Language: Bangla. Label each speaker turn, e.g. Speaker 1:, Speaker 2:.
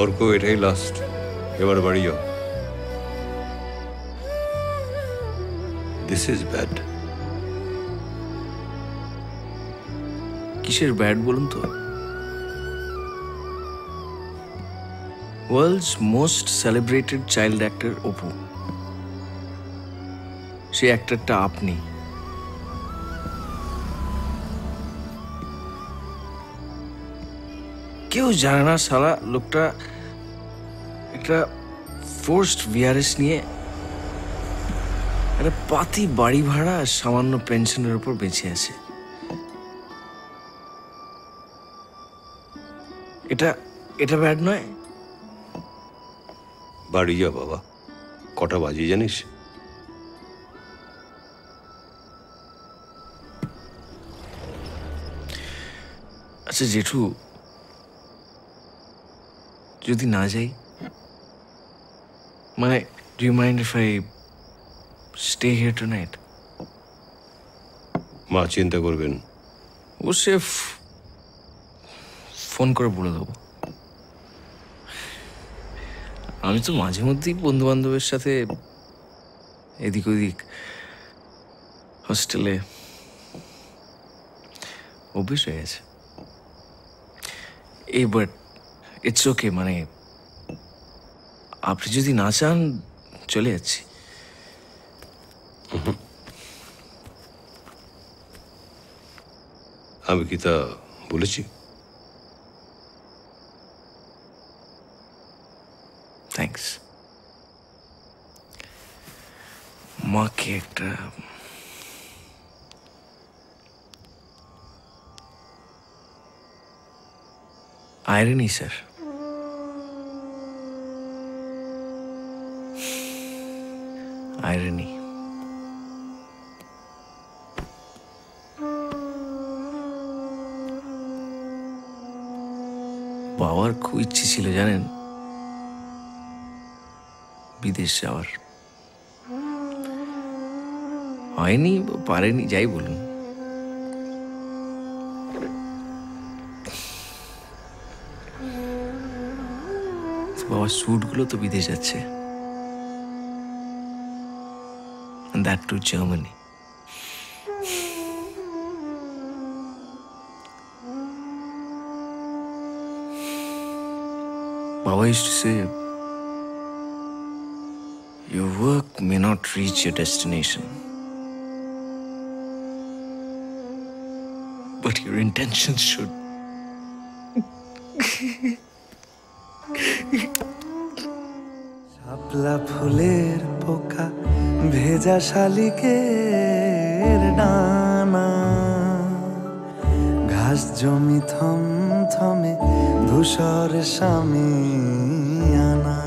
Speaker 1: অর্ক, এটাই লাস্ট, এবার বাড়ি যাও। This is bad.
Speaker 2: কিসের ব্যাড বলুন তো? World's most celebrated child actor Apu, সে অ্যাক্টরটা আপনি। কেউ জানে না শালা লোকটা একটা ফোর্সড ভিআরএস নিয়ে একটা পাতি বাড়ি ভাড়া আর সামান্য পেনশনের উপর বেঁচে আছে। এটা এটা ব্যাড নয়?
Speaker 1: বাড়ি যা বাবা, কটা বাজে জানিস?
Speaker 2: আচ্ছা জেঠু, যদি না যাই, মানে do you mind if I stay here tonight?
Speaker 1: মা চিন্তা করবেন।
Speaker 2: ও সে ফোন করে বলে দেবো। আমি তো মাঝে মধ্যেই বন্ধু বান্ধবের সাথে এদিক ওদিক হস্টেলে অভ্যেস হয়ে গেছে। এই বাট ইটস ওকে, মানে আপনি যদি না চান চলে যাচ্ছি।
Speaker 1: আমি কি তা বলেছি?
Speaker 2: থ্যাঙ্কস। মাকে একটা আয়রনি স্যার, আয়রনি। বাবার খুব ইচ্ছে ছিল জানেন বিদেশ যাওয়ার, হয়নি, পারেনি, যাই বলুন। বাবার স্যুটগুলো তো বিদেশ যাচ্ছে, and that to Germany. Baba used to say, your work may not reach your destination, but your intentions should.
Speaker 3: শাপলা ফুলের পোকা ভেজা শালিকের ডানা, ঘাস জমি থমথমে ধূসর সামিয়ানা।